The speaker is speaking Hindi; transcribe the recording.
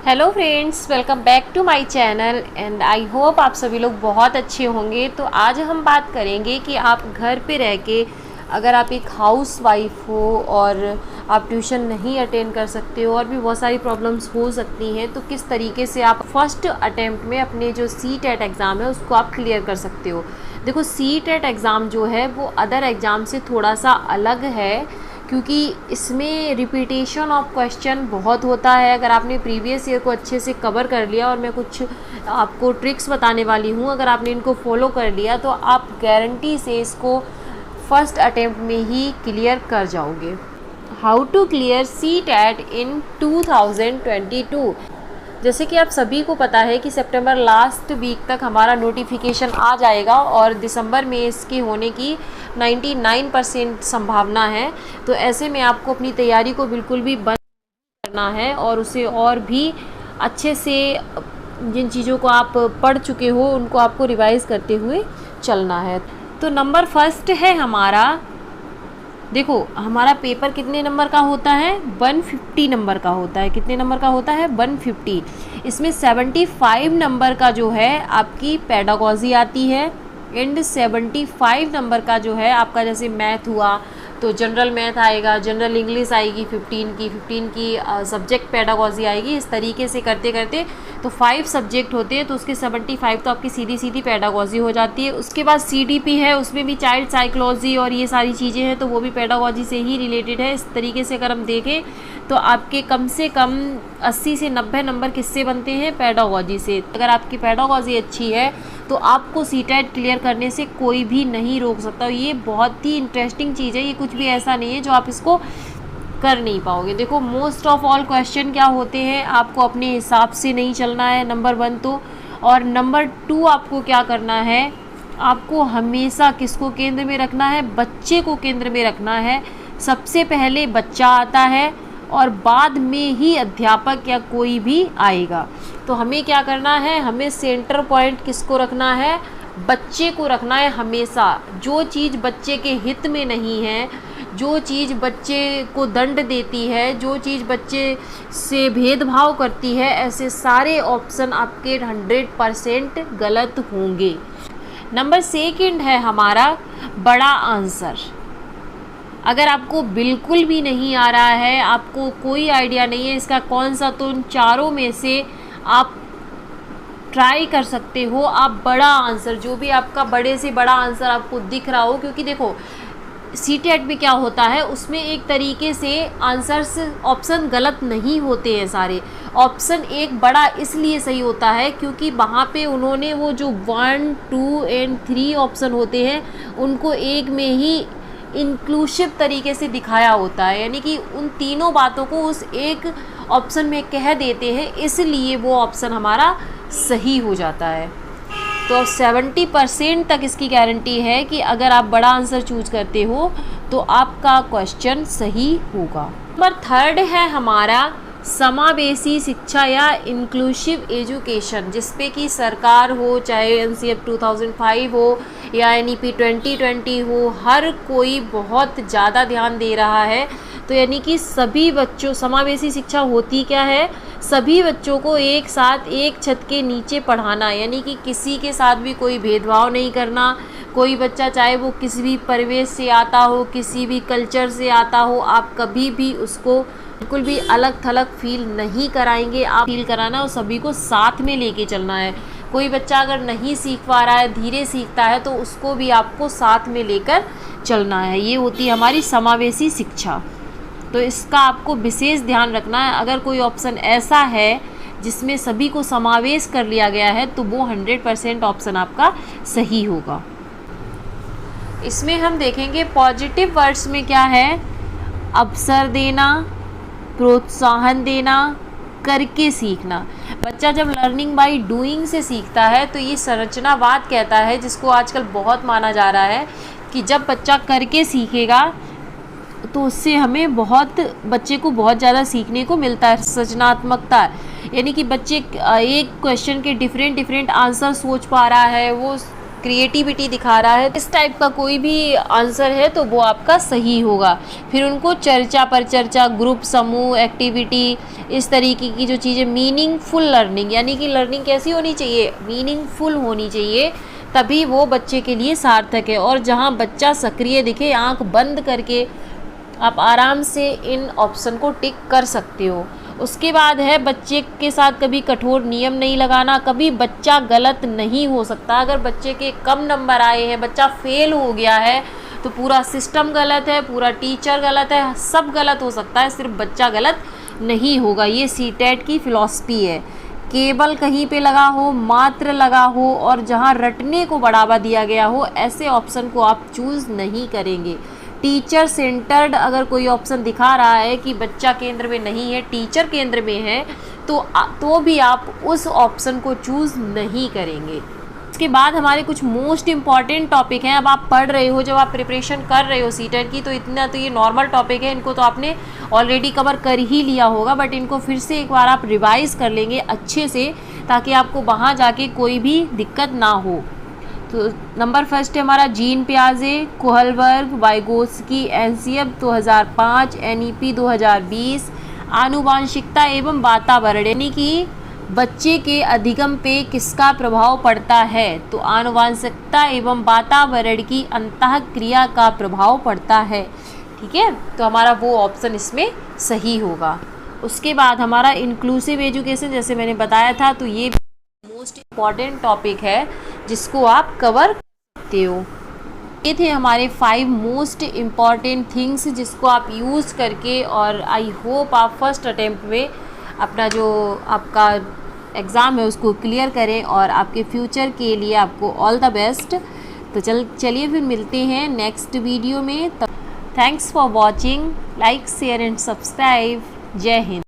Hello friends, welcome back to my channel and I hope आप सभी लोग बहुत अच्छे होंगे। तो आज हम बात करेंगे कि आप घर पे रह के अगर आप एक हाउस वाइफ हो और आप ट्यूशन नहीं अटेंड कर सकते हो और भी बहुत सारी प्रॉब्लम्स हो सकती हैं, तो किस तरीके से आप फर्स्ट अटेम्प्ट में अपने जो CTET एग्ज़ाम है उसको आप क्लियर कर सकते हो। देखो, CTET एग्ज़ाम जो है वो अदर एग्ज़ाम से थोड़ा सा अलग है क्योंकि इसमें रिपीटेशन ऑफ क्वेश्चन बहुत होता है। अगर आपने प्रीवियस ईयर को अच्छे से कवर कर लिया, और मैं कुछ आपको ट्रिक्स बताने वाली हूँ, अगर आपने इनको फॉलो कर लिया तो आप गारंटी से इसको फर्स्ट अटेम्प्ट में ही क्लियर कर जाओगे। हाउ टू क्लियर CTET इन 2022। जैसे कि आप सभी को पता है कि सितंबर लास्ट वीक तक हमारा नोटिफिकेशन आ जाएगा और दिसंबर में इसके होने की 99% संभावना है। तो ऐसे में आपको अपनी तैयारी को बिल्कुल भी बंद करना है और उसे और भी अच्छे से जिन चीज़ों को आप पढ़ चुके हो उनको आपको रिवाइज़ करते हुए चलना है। तो नंबर फर्स्ट है हमारा, देखो हमारा पेपर कितने नंबर का होता है, 150 नंबर का होता है। कितने नंबर का होता है, 150। इसमें 75 नंबर का जो है आपकी पेडागॉजी आती है एंड 75 नंबर का जो है आपका, जैसे मैथ हुआ तो जनरल मैथ आएगा, जनरल इंग्लिश आएगी 15 की सब्जेक्ट पेडागॉजी आएगी। इस तरीके से करते करते तो 5 सब्जेक्ट होते हैं, तो उसके 75 तो आपकी सीधी सीधी पेडागॉजी हो जाती है। उसके बाद CDP है, उसमें भी चाइल्ड साइकोलॉजी और ये सारी चीज़ें हैं, तो वो भी पेडागॉजी से ही रिलेटेड है। इस तरीके से अगर हम देखें तो आपके कम से कम 80 से 90 नंबर किससे बनते हैं, पेडागॉजी से। अगर आपकी पेडागॉजी अच्छी है तो आपको CTET क्लियर करने से कोई भी नहीं रोक सकता। ये बहुत ही इंटरेस्टिंग चीज़ है, ये कुछ भी ऐसा नहीं है जो आप इसको कर नहीं पाओगे। देखो, मोस्ट ऑफ ऑल क्वेश्चन क्या होते हैं, आपको अपने हिसाब से नहीं चलना है, नंबर 1 तो। और नंबर 2 आपको क्या करना है, आपको हमेशा किसको केंद्र में रखना है, बच्चे को केंद्र में रखना है। सबसे पहले बच्चा आता है और बाद में ही अध्यापक या कोई भी आएगा। तो हमें क्या करना है, हमें सेंटर पॉइंट किसको रखना है, बच्चे को रखना है हमेशा। जो चीज़ बच्चे के हित में नहीं है, जो चीज़ बच्चे को दंड देती है, जो चीज़ बच्चे से भेदभाव करती है, ऐसे सारे ऑप्शन आपके 100% गलत होंगे। नंबर 2 है हमारा बड़ा आंसर। अगर आपको बिल्कुल भी नहीं आ रहा है, आपको कोई आइडिया नहीं है इसका कौन सा, तो उन चारों में से आप ट्राई कर सकते हो आप बड़ा आंसर, जो भी आपका बड़े से बड़ा आंसर आपको दिख रहा हो। क्योंकि देखो, CTET में क्या होता है, उसमें एक तरीके से आंसर्स ऑप्शन गलत नहीं होते हैं सारे। ऑप्शन एक बड़ा इसलिए सही होता है क्योंकि वहाँ पे उन्होंने वो जो 1, 2 एंड 3 ऑप्शन होते हैं उनको एक में ही इंक्लूसिव तरीके से दिखाया होता है, यानी कि उन तीनों बातों को उस एक ऑप्शन में कह देते हैं, इसलिए वो ऑप्शन हमारा सही हो जाता है। तो 70% तक इसकी गारंटी है कि अगर आप बड़ा आंसर चूज करते हो तो आपका क्वेश्चन सही होगा। नंबर 3 है हमारा समावेशी शिक्षा या इंक्लूसिव एजुकेशन, जिसपे कि सरकार हो, चाहे NCF 2005 हो या NEP 2020 हो, हर कोई बहुत ज़्यादा ध्यान दे रहा है। तो यानी कि सभी बच्चों, समावेशी शिक्षा होती क्या है, सभी बच्चों को एक साथ एक छत के नीचे पढ़ाना, यानी कि किसी के साथ भी कोई भेदभाव नहीं करना। कोई बच्चा चाहे वो किसी भी परिवेश से आता हो, किसी भी कल्चर से आता हो, आप कभी भी उसको बिल्कुल भी अलग थलग फील नहीं कराएंगे। आप फील कराना और सभी को साथ में लेके चलना है। कोई बच्चा अगर नहीं सीख पा रहा है, धीरे सीखता है, तो उसको भी आपको साथ में लेकर चलना है। ये होती है हमारी समावेशी शिक्षा। तो इसका आपको विशेष ध्यान रखना है। अगर कोई ऑप्शन ऐसा है जिसमें सभी को समावेश कर लिया गया है तो वो 100% ऑप्शन आपका सही होगा। इसमें हम देखेंगे पॉजिटिव वर्ड्स में क्या है, अवसर देना, प्रोत्साहन देना, करके सीखना। बच्चा जब लर्निंग बाय डूइंग से सीखता है तो ये संरचनावाद कहता है, जिसको आजकल बहुत माना जा रहा है कि जब बच्चा करके सीखेगा तो उससे हमें बच्चे को बहुत ज़्यादा सीखने को मिलता है। सृजनात्मकता, यानी कि बच्चे एक क्वेश्चन के डिफरेंट आंसर सोच पा रहा है, वो क्रिएटिविटी दिखा रहा है, इस टाइप का कोई भी आंसर है तो वो आपका सही होगा। फिर उनको चर्चा पर चर्चा, ग्रुप, समूह, एक्टिविटी, इस तरीके की जो चीज़ें, मीनिंगफुल लर्निंग, यानी कि लर्निंग कैसी होनी चाहिए, मीनिंगफुल होनी चाहिए, तभी वो बच्चे के लिए सार्थक है। और जहाँ बच्चा सक्रिय दिखे, आंख बंद करके आप आराम से इन ऑप्शन को टिक कर सकते हो। उसके बाद है बच्चे के साथ कभी कठोर नियम नहीं लगाना। कभी बच्चा गलत नहीं हो सकता। अगर बच्चे के कम नंबर आए हैं, बच्चा फेल हो गया है, तो पूरा सिस्टम गलत है, पूरा टीचर गलत है, सब गलत हो सकता है, सिर्फ बच्चा गलत नहीं होगा। ये सीटेट की फ़िलॉसफी है। केवल कहीं पे लगा हो, मात्र लगा हो और जहाँ रटने को बढ़ावा दिया गया हो, ऐसे ऑप्शन को आप चूज़ नहीं करेंगे। टीचर सेंटर्ड अगर कोई ऑप्शन दिखा रहा है कि बच्चा केंद्र में नहीं है, टीचर केंद्र में है, तो भी आप उस ऑप्शन को चूज़ नहीं करेंगे। इसके बाद हमारे कुछ मोस्ट इम्पॉर्टेंट टॉपिक हैं। अब आप पढ़ रहे हो, जब आप प्रिपरेशन कर रहे हो सीटेट की, तो इतना तो ये नॉर्मल टॉपिक है, इनको तो आपने ऑलरेडी कवर कर ही लिया होगा, बट इनको फिर से एक बार आप रिवाइज़ कर लेंगे अच्छे से, ताकि आपको वहाँ जाके कोई भी दिक्कत ना हो। तो नंबर फर्स्ट है हमारा जीन पियाजे, कोहलबर्ग, वाइगोत्स्की, एनसीएफ 2005, एनईपी 2020, आनुवांशिकता एवं वातावरण, यानी कि बच्चे के अधिगम पे किसका प्रभाव पड़ता है, तो आनुवांशिकता एवं वातावरण की अंतःक्रिया का प्रभाव पड़ता है। ठीक है, तो हमारा वो ऑप्शन इसमें सही होगा। उसके बाद हमारा इंक्लूसिव एजुकेशन, जैसे मैंने बताया था, तो ये मोस्ट इम्पॉर्टेंट टॉपिक है जिसको आप कवर करते हो। ये थे हमारे 5 मोस्ट इम्पॉर्टेंट थिंग्स जिसको आप यूज़ करके, और आई होप आप फर्स्ट अटेम्प्ट में अपना जो आपका एग्ज़ाम है उसको क्लियर करें, और आपके फ्यूचर के लिए आपको ऑल द बेस्ट। तो चलिए फिर मिलते हैं नेक्स्ट वीडियो में। Thanks for watching, like, share and subscribe. जय हिंद।